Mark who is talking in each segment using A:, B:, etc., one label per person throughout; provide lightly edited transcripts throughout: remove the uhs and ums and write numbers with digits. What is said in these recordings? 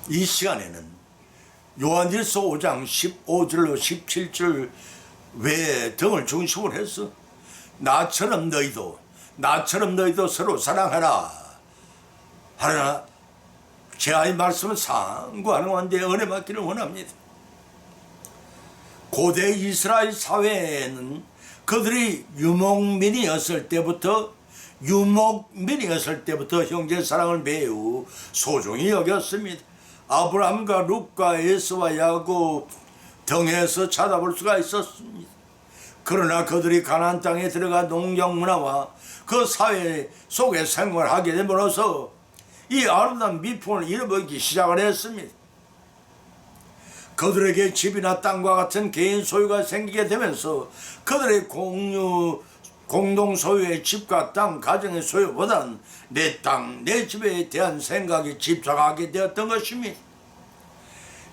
A: 이 시간에는 요한일서 5장 15절로 17절 외에 등을 중심으로 해서 나처럼 너희도 서로 사랑하라 하나 제아의 말씀은 상고하는 건데 은혜 받기를 원합니다. 고대 이스라엘 사회에는 그들이 유목민이었을 때부터 형제 사랑을 매우 소중히 여겼습니다. 아브라함과 룻과 에서와 야곱 등에서 찾아볼 수가 있었습니다. 그러나 그들이 가나안 땅에 들어가 농경 문화와 그 사회 속에 생활하게 됨으로써 이 아름다운 미풍을 잃어버리기 시작을 했습니다. 그들에게 집이나 땅과 같은 개인 소유가 생기게 되면서 그들의 공동 소유의 집과 땅, 가정의 소유보다는 내 땅, 내 집에 대한 생각이 집착하게 되었던 것입니다.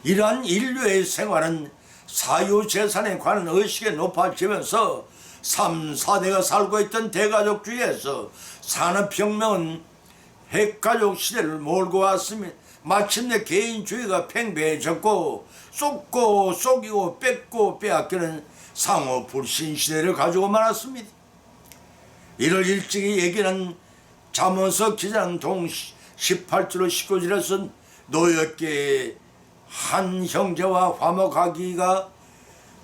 A: 이러한 인류의 생활은 사유재산에 관한 의식이 높아지면서 3, 4대가 살고 있던 대가족주의에서 산업혁명은 핵가족 시대를 몰고 왔습니다. 마침내 개인주의가 팽배해졌고 쏟고 속이고 뺏고 빼앗기는 상호 불신 시대를 가지고 말았습니다. 이를 일찍이 얘기는 잠언서 기자는 동 18절로 19절에서 노엽게 한 형제와 화목하기가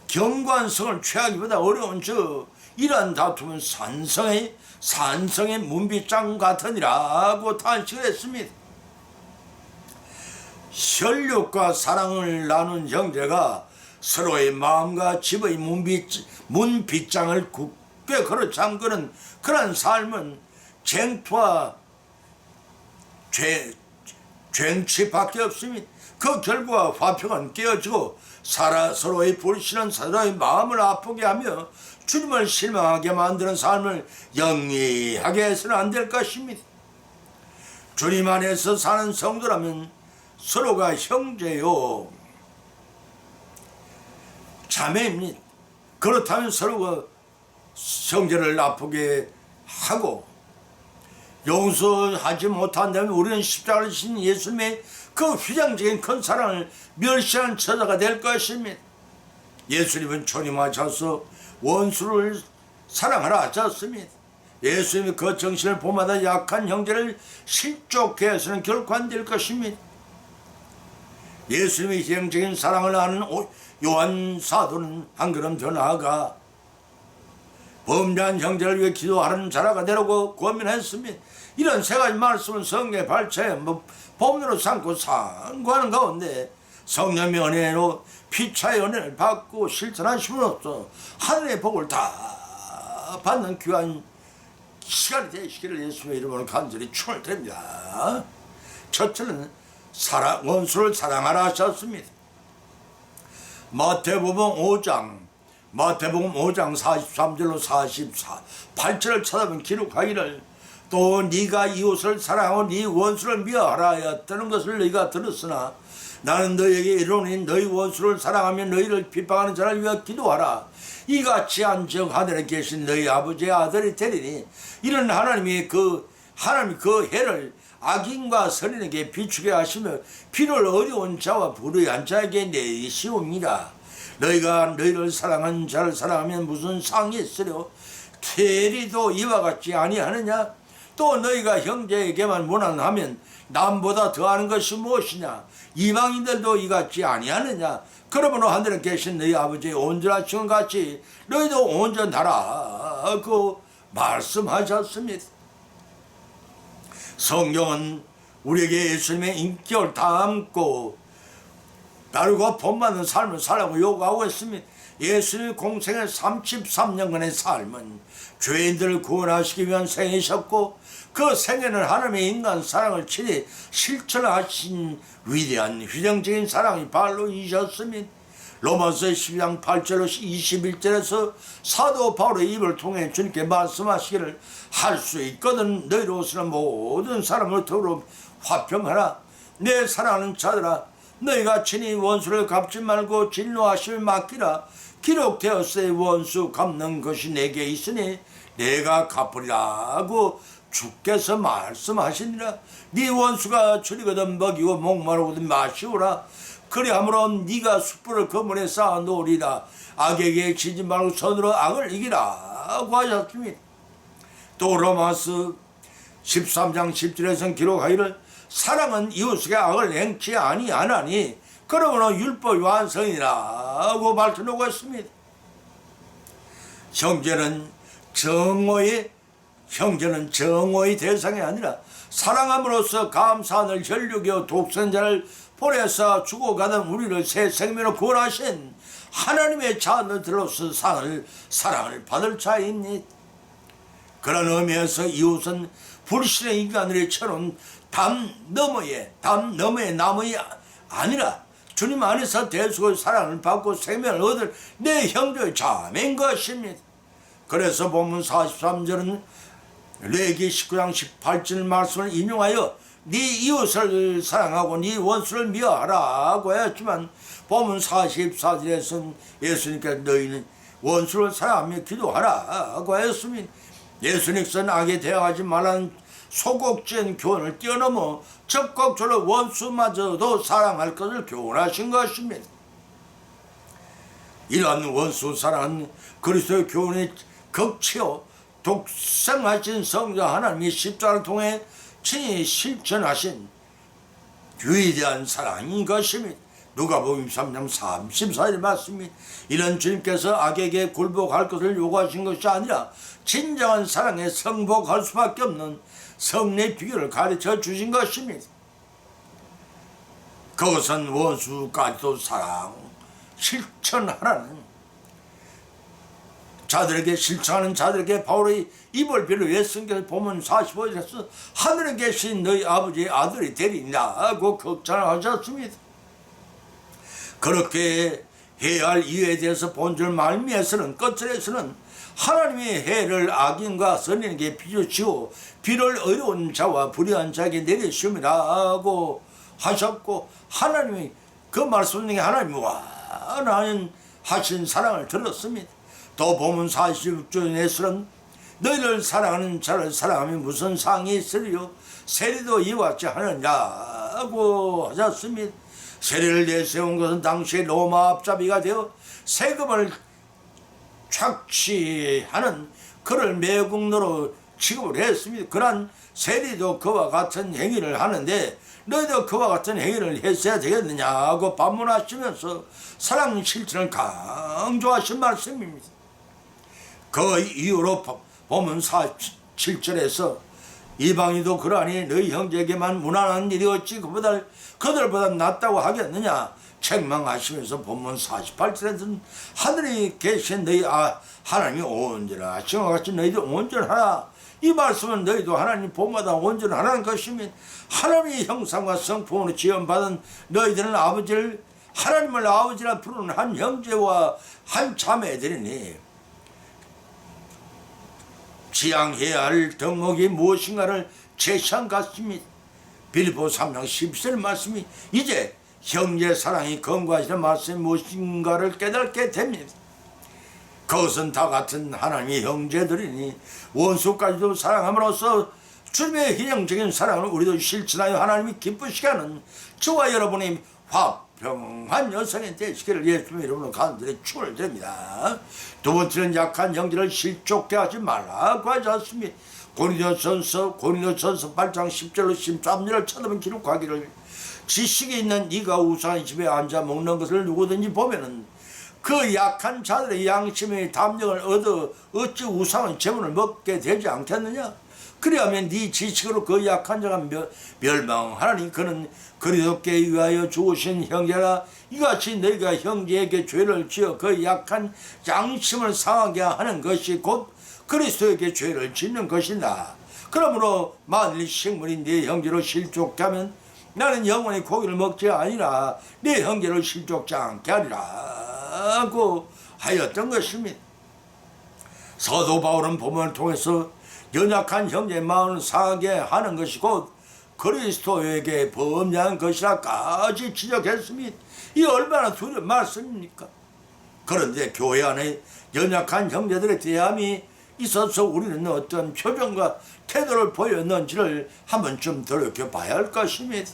A: 경관성을 취하기보다 어려운 이러한 다툼은 산성의 문빗장 같으니라고 탄식을 했습니다. 혈육과 사랑을 나눈 형제가 서로의 마음과 집의 문빗장을 굳게 걸어 잠그는 그런 삶은 쟁투와 쟁취밖에 없습니다. 그 결과 화평은 깨어지고 서로의 불신은 서로의 마음을 아프게 하며 주님을 실망하게 만드는 삶을 영리하게 해서는 안 될 것입니다. 주님 안에서 사는 성도라면 서로가 형제요 자매입니다. 그렇다면 서로가 형제를 아프게 하고 용서하지 못한다면 우리는 십자가를 지신 예수님의 그 휘장적인 큰 사랑을 멸시한 처자가 될 것입니다. 예수님은 초림하셔서 원수를 사랑하라 하셨습니다. 예수님이 그 정신을 본마다 약한 형제를 실족해 해서는 결코 안 될 것입니다. 예수님의 희생적인 사랑을 아는 요한 사도는 한 걸음 더 나아가 범죄한 형제를 위해 기도하는 자라가 되라고 권면했습니다. 이런 세 가지 말씀은 성경의 발차에 본문으로 삼고 상고하는 가운데 성령의 은혜로 피차의 은혜를 받고 실천하심으로써 하늘의 복을 다 받는 귀한 시간이 되시기를 예수님의 이름으로 간절히 축원을 드립니다. 첫째는 원수를 사랑하라 하셨습니다. 마태복음 5장 43절로 48절을 찾아보면 기록하기를 또 네가 이웃을 사랑하고 네 원수를 미워하라 하였다는 것을 너희가 들었으나 나는 너희에게 이르노니 너희 원수를 사랑하며 너희를 비방하는 자를 위하여 기도하라. 이같이 한즉 하늘에 계신 너희 아버지의 아들이 되리니 이런 하나님이 그 해를 악인과 선인에게 비추게 하시며 비를 어려운 자와 불의한 자에게 내리시옵니다. 너희가 너희를 사랑한 자를 사랑하면 무슨 상이 있으려 캐리도 이와 같지 아니하느냐? 또 너희가 형제에게만 무난하면 남보다 더하는 것이 무엇이냐? 이방인들도 이같지 아니하느냐? 그러므로 하늘에 계신 너희 아버지의 온전하신 것 같이 너희도 온전하라 그 말씀하셨습니다. 성경은 우리에게 예수님의 인격을 담고 다르고 본받는 삶을 살라고 요구하고 있습니다. 예수님의 공생의 33년간의 삶은 죄인들을 구원하시기 위한 생이셨고 그 생애는 하나님의 인간 사랑을 친히 실천하신 위대한 휘정적인 사랑이 발로이셨습니다. 로마서 12장 8절로 21절에서 사도 바울의 입을 통해 주님께 말씀하시기를 할 수 있거든 너희로서는 모든 사람을 더불어 화평하라. 내 사랑하는 자들아 너희가 친히 원수를 갚지 말고 진노하심을 맡기라. 기록되었으니 원수 갚는 것이 내게 있으니 내가 갚으리라 하고 주께서 말씀하시니라. 네 원수가 줄이거든 먹이고 목마르거든 마시오라. 그리하므로 네가 숯불을 거문에 쌓아 놓으리라. 악에게 지지 말고 선으로 악을 이기라고 하셨습니다. 또 로마서 13장 10절에서는 기록하기를 사랑은 이웃에게 악을 행치 아니하나니 그러므로 율법이 완성이라고 말씀하고 있습니다. 형제는 정오의 대상이 아니라 사랑함으로써 감사하는 혈육이요 독생자를 보내서 죽어가는 우리를 새 생명으로 구원하신 하나님의 자녀들로서 사랑을 받을 자입니다. 그런 의미에서 이웃은 불신의 인간들이 쳐놓은 담 너머의 나무이 아니라 주님 안에서 대속의 사랑을 받고 생명을 얻을 내 형제의 자매인 것입니다. 그래서 본문 43절은 레위기 19장 18절 말씀을 인용하여 네 이웃을 사랑하고 네 원수를 미워하라고 했지만 본문 44절에서는 예수님께서 너희는 원수를 사랑하며 기도하라고 했습니다. 예수님께서는 악에 대항하지 말라는 소곡된 교훈을 뛰어넘어 적극적으로 원수마저도 사랑할 것을 교훈하신 것입니다. 이러한 원수 사랑은 그리스도의 교훈이 극치요 독생하신 성자 하나님이 십자가를 통해 친히 실천하신 위대한 사랑인 것입니다. 누가복음 3장 34절 말씀입니다. 이런 주님께서 악에게 굴복할 것을 요구하신 것이 아니라 진정한 사랑에 성복할 수밖에 없는 성례 비결을 가르쳐 주신 것입니다. 그것은 원수까지도 사랑 실천하라는 자들에게 실천하는 자들에게 바울의 입을 빌어 예수님께서 본문 45절에서 하늘에 계신 너희 아버지의 아들이 되리라고 극찬하셨습니다. 그렇게 해야 할 이유에 대해서 본절 말미에서는 끝절에서는 하나님이 해를 악인과 선인에게 비주시고 비를 어려운 자와 불의한 자에게 내리시오라고 하셨고 하나님이 그 말씀 중에 하나님이 완화한 하신 사랑을 들었습니다. 또 본문 46절에서는 너희를 사랑하는 자를 사랑하면 무슨 상이 있으리요 세리도 이와 같이 하느냐고 하셨습니다. 세리를 내세운 것은 당시에 로마 앞잡이가 되어 세금을 착취하는 그를 매국노로 취급을 했습니다. 그러한 세리도 그와 같은 행위를 하는데 너희도 그와 같은 행위를 했어야 되겠느냐고 반문하시면서 사랑 실천을 강조하신 말씀입니다. 그 이후로 보면 47절에서 이방인도 그러하니 너희 형제에게만 무난한 일이 어찌 그들보다 낫다고 하겠느냐 책망하시면서 본문 48절에서는 하늘에 계신 너희 하나님이 온전하라 하시와 같이 너희도 온전하라. 이 말씀은 너희도 하나님 본마다 온전하라는 것이면 하나님의 형상과 성품으로 지원받은 너희들은 하나님을 아버지라 부르는 한 형제와 한 자매들이니 지향해야 할 덕목이 무엇인가를 제시한 같습니다. 빌립보 3장 10절 말씀이 이제 형제 사랑이 건고하시는 말씀이 무엇인가를 깨닫게 됩니다. 그것은 다 같은 하나님의 형제들이니 원수까지도 사랑함으로써 주님의 희생적인 사랑을 우리도 실천하여 하나님이 기쁘시게 하는 저와 여러분의 화평한 여성이 되시기를 예수님의 이름으로 간절히 축원을 드립니다. 두 번째는 약한 형제를 실족케 하지 말라고 하지 않습니다. 고린도전서 8장 10절로 13절을 쳐다보면 기록하기를 지식이 있는 네가 우상의 집에 앉아 먹는 것을 누구든지 보면은 그 약한 자들의 양심의 담력을 얻어 어찌 우상의 재물을 먹게 되지 않겠느냐. 그리하면 네 지식으로 그 약한 자가 멸망하나니 그는 그리스도께 위하여 죽으신 형제라. 이같이 너희가 형제에게 죄를 지어 그 약한 양심을 상하게 하는 것이 곧 그리스도에게 죄를 짓는 것이다. 그러므로 만일 식물이 네 형제로 실족케 하면 나는 영원히 고기를 먹지 아니라 네 형제를 실족지 않게 하리라고 하였던 것입니다. 사도 바울은 본문을 통해서 연약한 형제의 마음을 상하게 하는 것이 곧 그리스도에게 범죄한 것이라까지 지적했습니다. 이 얼마나 두려운 말씀입니까? 그런데 교회 안에 연약한 형제들의 대함이 있어서 우리는 어떤 표정과 태도를 보였는지를 한번 좀 돌이켜봐야 할 것입니다.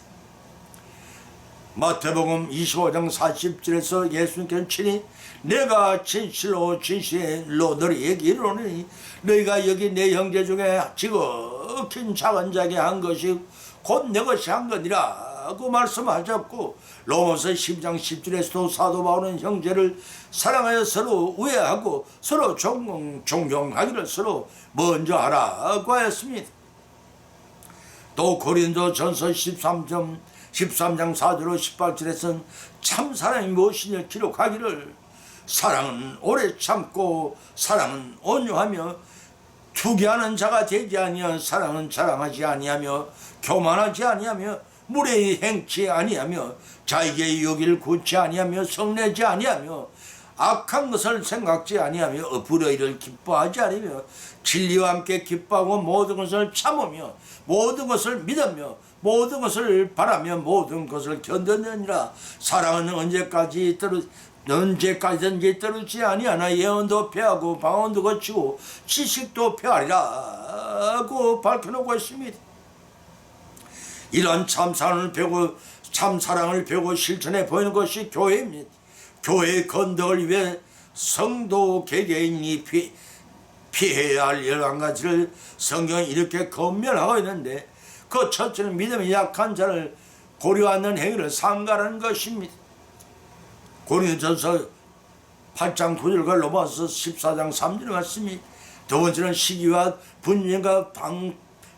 A: 마태복음 25장 40절에서 예수님께서 친히 내가 진실로 진실로 너희에게 이르노니 너희가 여기 내 형제 중에 지극히 작은 자에게 한 것이 곧 내 것이 한 거니라고 말씀하셨고, 로마서 12장 10절에서도 사도 바울은 형제를 사랑하여 서로 우애하고 서로 존경하기를 서로 먼저 하라고 하였습니다. 또 고린도전서 13장 4절로 18절에서는 참 사랑이 무엇이냐 기록하기를 사랑은 오래 참고 사랑은 온유하며 투기하는 자가 되지 아니하며 사랑은 자랑하지 아니하며 교만하지 아니하며 무례히 행치 아니하며 자기의 유익을 굳지 아니하며 성내지 아니하며 악한 것을 생각지 아니하며 불의를 기뻐하지 아니하며 진리와 함께 기뻐하고 모든 것을 참으며 모든 것을 믿으며 모든 것을 바라며 모든 것을 견뎌내니라. 사랑은 언제까지든지 떨어지지 아니하나 예언도 폐하고 방언도 거치고 지식도 폐하리라고 밝혀놓고 있습니다. 이런 참사랑을 배우고 실천해 보이는 것이 교회입니다. 교회의 건덕을 위해 성도 개개인이 피해야 할 11가지를 성경이 이렇게 검열하고 있는데, 그 첫째는 믿음이 약한 자를 고려하는 행위를 삼가라는 것입니다. 고린도전서 8장 9절과 로마서 14장 3절 말씀이, 두 번째는 시기와 분쟁과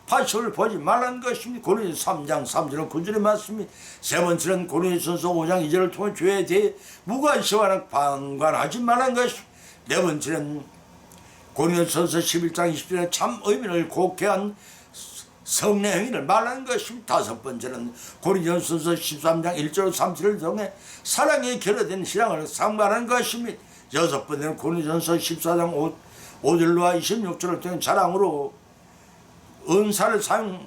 A: 파쇼를 보지 말라는 것입니다. 고린도서 3장 3절은 9절의 말씀이. 세 번째는 고린도전서 5장 2절을 통해 죄에 대해 무관심하는 방관하지 말라는 것입니다. 네 번째는 고린도전서 11장 20절에 참 의미를 곡해한 성례 행위를 말하는 것입니다. 다섯 번째는 고린도전서 13장 1절 3절을 통해 사랑에 결여된 신앙을 상말하는 것입니다. 여섯 번째는 고린도전서 14장 5절과 26절을 통해 자랑으로 은사를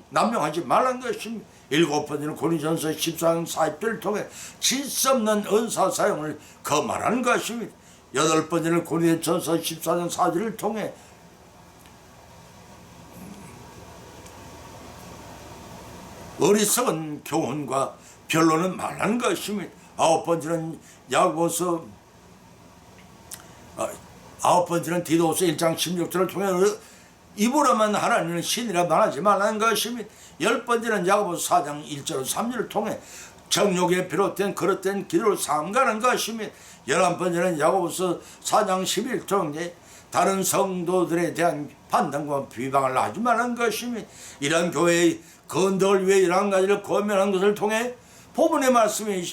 A: 남용하지 말라는 것입니다. 일곱 번째는 고린도전서 14장 40절을 통해 질서 없는 은사 사용을 거말하는 것입니다. 여덟 번째는 고린도전서 14장 4절을 통해 어리석은 교훈과 변론은 말하는 것입니다. 아홉 번째는 디도서 1장 16절을 통해 입으로만 하나님은 신이라 말하지 말라는 것입니다. 열 번째는 야고보서 4장 1절 3절을 통해 정욕에 비롯된 그릇된 기도를 삼가는 것입니다. 11번째는 야고보서 4장 11절 통해 다른 성도들에 대한 판단과 비방을 하지 말라는 것입니다. 이런 교회의 건덕을 위해 11가지를 고면한 것을 통해 본문의 말씀이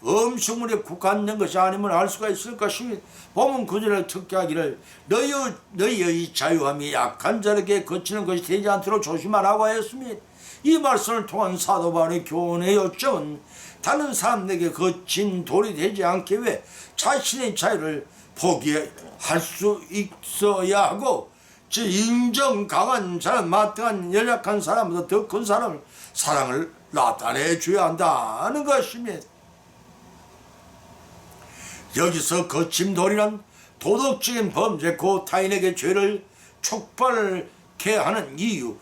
A: 음식물에 국한된 것이 아니면 알 수가 있을 것입니다. 본문 9절을 특기하기를 너희의 자유함이 약한 자에게 거치는 것이 되지 않도록 조심하라고 하였습니다. 이 말씀을 통한 사도 바울의 교훈의 요점은 다른 사람에게 거친 돌이 되지 않기 위해 자신의 자유를 포기할 수 있어야 하고, 즉 인정 강한 사람, 마땅한 연약한 사람보다 더 큰 사랑을 나타내 줘야 한다는 것입니다. 여기서 거친 돌이란 도덕적인 범죄, 곧 타인에게 죄를 촉발케 하는 이유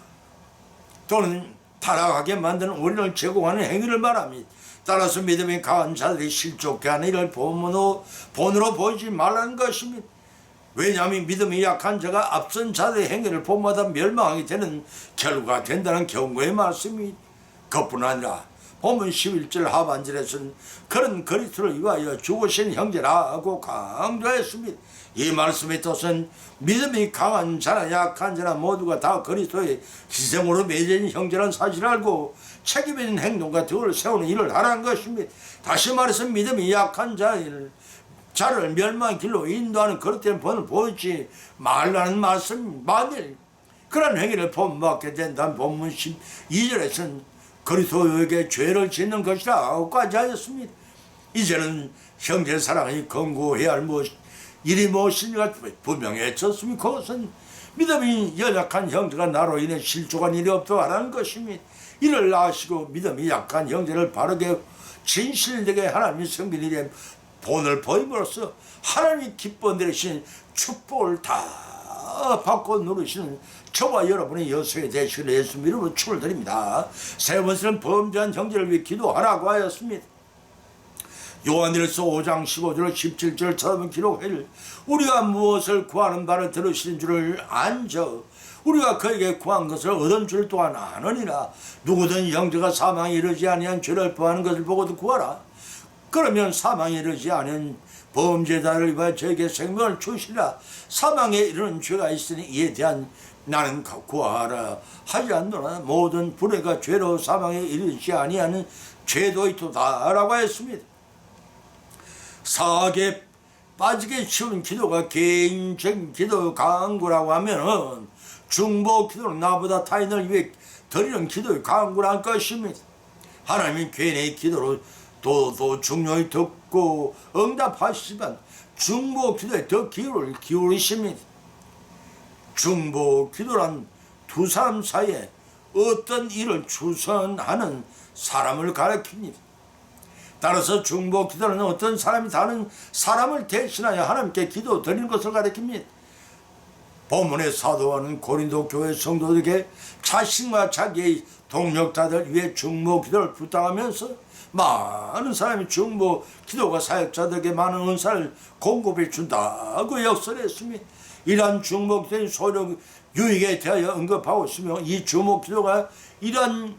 A: 또는 타락하게 만드는 원인을 제공하는 행위를 말합니다. 따라서 믿음이 강한 자들이 실족해 하는 일을 본으로 보지 말라는 것입니다. 왜냐하면 믿음이 약한 자가 앞선 자들의 행위를 본마다 멸망하게 되는 결과가 된다는 경고의 말씀이. 그뿐 아니라 본문 11절 하반절에서는 그런 그리스도를 위하여 죽으신 형제라고 강조했습니다. 이 말씀의 뜻은 믿음이 강한 자나 약한 자나 모두가 다 그리스도의 희생으로 맺어진 형제라는 사실을 알고 책임 있는 행동과 덕을 세우는 일을 하라는 것입니다. 다시 말해서 믿음이 약한 자를 멸망의 길로 인도하는 그릇된 본을 보이지 말라는 말씀. 만일 그런 행위를 본받게 된다면 본문 12절에서는 그리스도에게 죄를 짓는 것이라고까지 하였습니다. 이제는 형제 사랑이 권고해야 할 일이 무엇인지가 분명해졌습니다. 그것은 믿음이 연약한 형제가 나로 인해 실족한 일이 없도록 하라는 것입니다. 이를 아시고 믿음이 약한 형제를 바르게 진실되게 하나님이 섬긴 일에 본을 보임으로써 하나님이 기뻐 내리신 축복을 다 다 받고 누르시는 저와 여러분의 여성의 되시기를 예수님 이름으로 축을 드립니다. 세 번째는 범죄한 형제를 위해 기도하라고 하였습니다. 요한일서 5장 15절 17절 쳐다보면 기록하기를 우리가 무엇을 구하는 바를 들으시는 줄을 안저 우리가 그에게 구한 것을 얻은 줄 또한 아느니라. 누구든 형제가 사망에 이르지 아니한 죄를 범하는 것을 보고도 구하라. 그러면 사망에 이르지 않은 범죄자를 위하여 저에게 생명을 주시라. 사망에 이르는 죄가 있으니 이에 대한 나는 구하라 하지 않노라. 모든 불의가 죄로 사망에 이르지 아니하는 죄도 있도다 라고 했습니다. 사악에 빠지게 치우는 기도가 개인적인 기도 강구라고 하면은 중보 기도는 나보다 타인을 위해 드리는 기도의 강구란 것입니다. 하나님은 개인의 기도로 도 중요히 듣고 응답하시지만 중보 기도에 더 기울이십니다. 중보 기도란 두 사람 사이에 어떤 일을 주선하는 사람을 가리킵니다. 따라서 중보 기도는 어떤 사람이 다른 사람을 대신하여 하나님께 기도 드리는 것을 가리킵니다. 본문의 사도와는 고린도 교회 성도들에게 자신과 자기의 동력자들 위해 중보 기도를 부탁하면서 많은 사람이 중보 기도가 사역자들에게 많은 은사를 공급해 준다고 역설했습니다. 이러한 중보 기도의 소령 유익에 대하여 언급하고 있으며 이 중보 기도가 이러한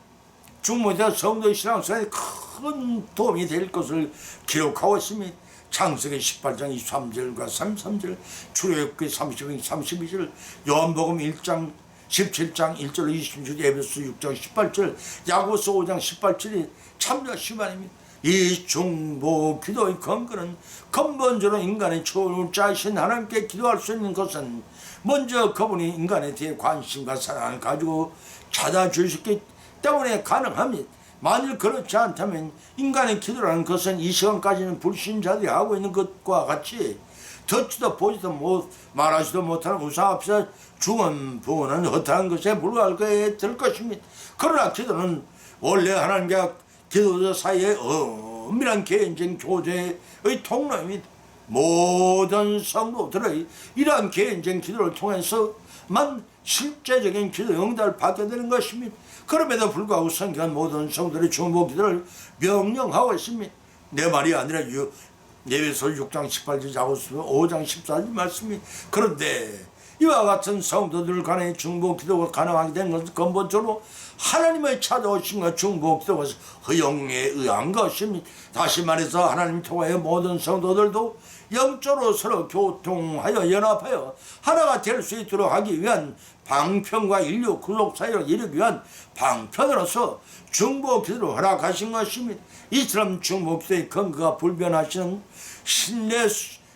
A: 중보 기도 성도의 신앙생활에 큰 도움이 될 것을 기록하고 있습니다. 창세기 18장 23절과 33절, 출애굽기 30장 32절, 요한복음 1장 17장 1절 26절, 에베소 6장 18절, 야고보서 5장 18절이 참여시만입니다. 이 중보 기도의 근거는 근본적으로 인간의 초월자이신 하나님께 기도할 수 있는 것은 먼저 그분이 인간에 대해 관심과 사랑을 가지고 찾아주셨기 때문에 가능합니다. 만일 그렇지 않다면 인간의 기도라는 것은 이 시간까지는 불신자들이 하고 있는 것과 같이 듣지도 보지도 못 말하지도 못하는 우상 앞에서 죽은 부원은 허탄한 것에 불과할 거에 될 것입니다. 그러나 기도는 원래 하나님과 기도자 사이의 엄밀한 개인적인 교제의 통로입니다. 모든 성도들의 이러한 개인적인 기도를 통해서만 실제적인 기도 응답을 받게 되는 것입니다. 그럼에도 불구하고 성경은 모든 성도들의 중보 기도를 명령하고 있습니다. 내 말이 아니라 에베소 6장 18절, 야고보서 5장 14절 말씀입니다. 그런데 이와 같은 성도들 간의 중보 기도가 가능하게 된 것은 근본적으로 하나님의 찾아오심과 중보 기도가 허용에 의한 것입니다. 다시 말해서 하나님 통하여 모든 성도들도 영적으로 서로 교통하여 연합하여 하나가 될 수 있도록 하기 위한 방편과 인류 구속 사이로 이르기 위한 방편으로서 중보 기도를 허락하신 것입니다. 이처럼 중보 기도의 근거가 불변하시는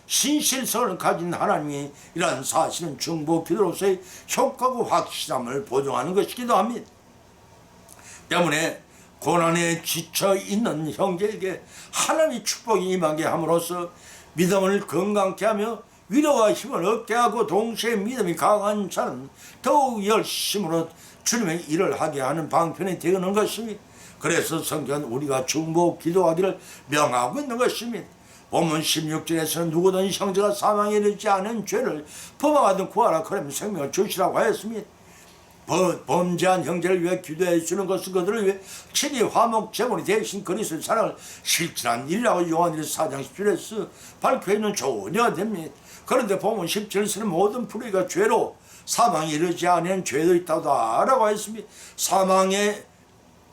A: 신실성을 가진 하나님이 이러한 사실은 중보 기도로서의 효과고 확실함을 보증하는 것이기도 합니다. 때문에 고난에 지쳐 있는 형제에게 하나님의 축복이 임하게 함으로써 믿음을 건강케 하며 위로와 힘을 얻게 하고 동시에 믿음이 강한 자는 더욱 열심으로 주님의 일을 하게 하는 방편이 되는 것입니다. 그래서 성경은 우리가 중보 기도하기를 명하고 있는 것입니다. 본문 16절에서는 누구든 형제가 사망에 이르지 않은 죄를 범하거든 구하라 그러면 생명을 주시라고 하였습니다. 범죄한 형제를 위해 기도해 주는 것은 그들을 위해 친히 화목 제물이 되신 그리스도의 사랑을 실천한 일이라고 요한일서 4장 10절에서 밝혀 있는 조언이 됩니다. 그런데 본문 17절에서는 모든 불의가 죄로 사망에 이르지 않은 죄도 있다고 했습니다. 사망에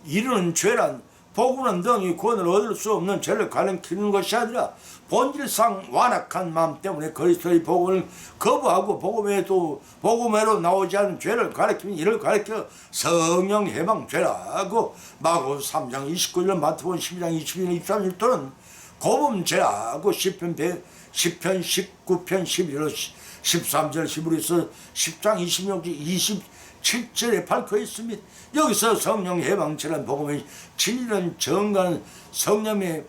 A: 이르는 죄란 복음은 등이 구원을 얻을 수 없는 죄를 가리키는 것이 아니라 본질상 완악한 마음 때문에 그리스도의 복음을 거부하고 복음으로 나오지 않은 죄를 가리키면 이를 가리켜 성령 해방 죄라고 마고 3장 29절, 마태복음 12장 22절 23절 또는 고범죄라고 시편 19편 11절 13절 히브리서 10장 26절 27절에 밝혀 있습니다. 여기서 성령 해방체란 복음의 진리는 정간 성령의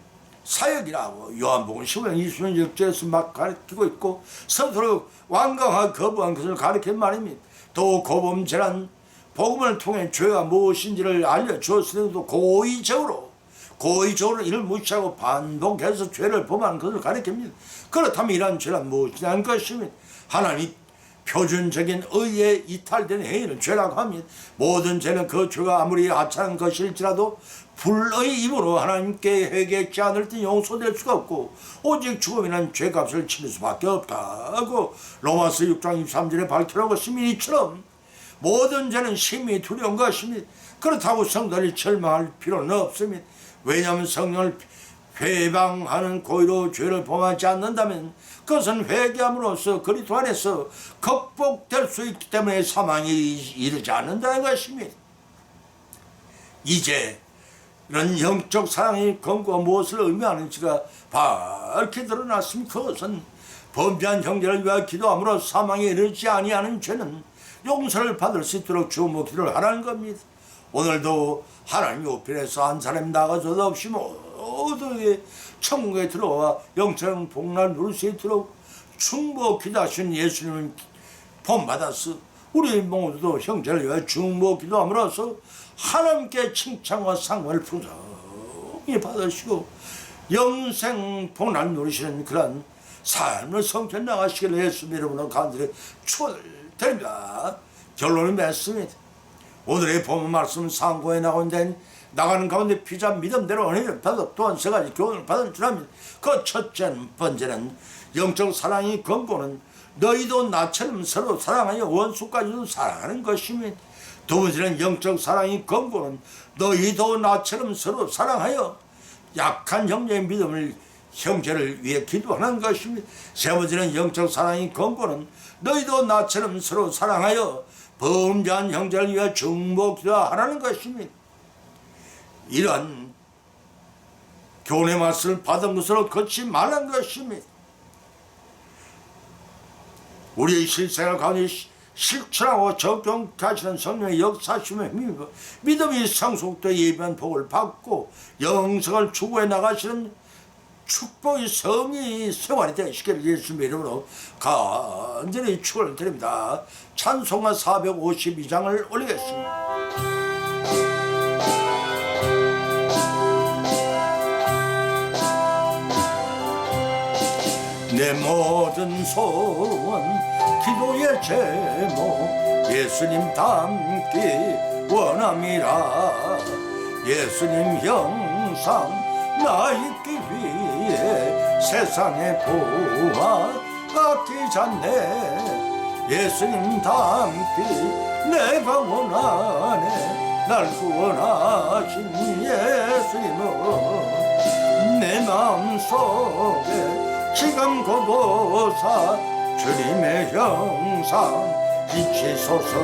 A: 사역이라고 요한복음 15장 26절에서 막 가르치고 있고 서로 완강하게 거부한 것을 가르친 말입니다. 또 고범죄란 복음을 통해 죄가 무엇인지를 알려주었으면서도 고의적으로 이를 무시하고 반복해서 죄를 범하는 것을 가르칩니다. 그렇다면 이러한 죄란 무엇이냐는 것입니다. 하나님이 표준적인 의에 이탈된 행위를 죄라고 합니다. 모든 죄는 그 죄가 아무리 하찮은 것일지라도 불의 입으로 하나님께 회개하지 않을 때 용서될 수가 없고 오직 죽음이란 죄값을 치를 수밖에 없다고 로마서 6장 23절에 밝히라고 했으니 이처럼 모든 죄는 심히 두려운 것입니다. 그렇다고 성도들이 절망할 필요는 없습니다. 왜냐하면 성령을 회방하는 고의로 죄를 범하지 않는다면 그것은 회개함으로써 그리스도 안에서 극복될 수 있기 때문에 사망에 이르지 않는다는 것입니다. 이제 이런 영적 사랑의 근거가 무엇을 의미하는지가 밝히 드러났으면 그것은 범죄한 형제를 위하여 기도함으로 사망에 이르지 아니하는 죄는 용서를 받을 수 있도록 주모 기도를 하라는 겁니다. 오늘도 하나님 우편에서 한 사람 나가서도 없이 모두에게 천국에 들어와 영적 복락을 누릴 수 있도록 충복 기도하신 예수님은 본받아서 우리 모두도 형제를 위하여 충복 기도함으로써 하나님께 칭찬과 상을 풍성히 받으시고 영생 복락을 누리시는 그런 삶을 성취해 나가시기를 예수님 이름으로 간절히 축원드립니다. 결론은 맺습니다. 오늘의 본문 말씀은 상고에 나가는 가운데 피자 믿음대로 은혜를 받아 또한 세 가지 교훈을 받은 줄 압니다. 그 첫째 번째는 영적 사랑의 근거는 너희도 나처럼 서로 사랑하여 원수까지도 사랑하는 것입니다. 두 번째는 영적 사랑의 근거는 너희도 나처럼 서로 사랑하여 약한 형제의 믿음을 형제를 위해 기도하는 것입니다. 세 번째는 영적 사랑의 근거는 너희도 나처럼 서로 사랑하여 범죄한 형제를 위해 중보 기도하라는 것입니다. 이런 교훈의 말씀을 받은 것으로 걷지 말란 것입니다. 우리의 실생활 가운데 실천하고 적용하시는 성령의 역사심에 힘입어 믿음이 상속되어 예비한 복을 받고 영성을 추구해 나가시는 축복의 성의 생활이 되시기를 예수님의 이름으로 간절히 축원을 드립니다. 찬송가 452장을 올리겠습니다. 내 모든 소원 기도의 제목 예수님 닮기 원함이라. 예수님 형상 나 있기 위해 세상에 보아 아끼지 않네. 예수님 닮기 내가 원하네. 날 구원하신 예수님은 내 마음속에 지금 고도사 주님의 형상 비치소서.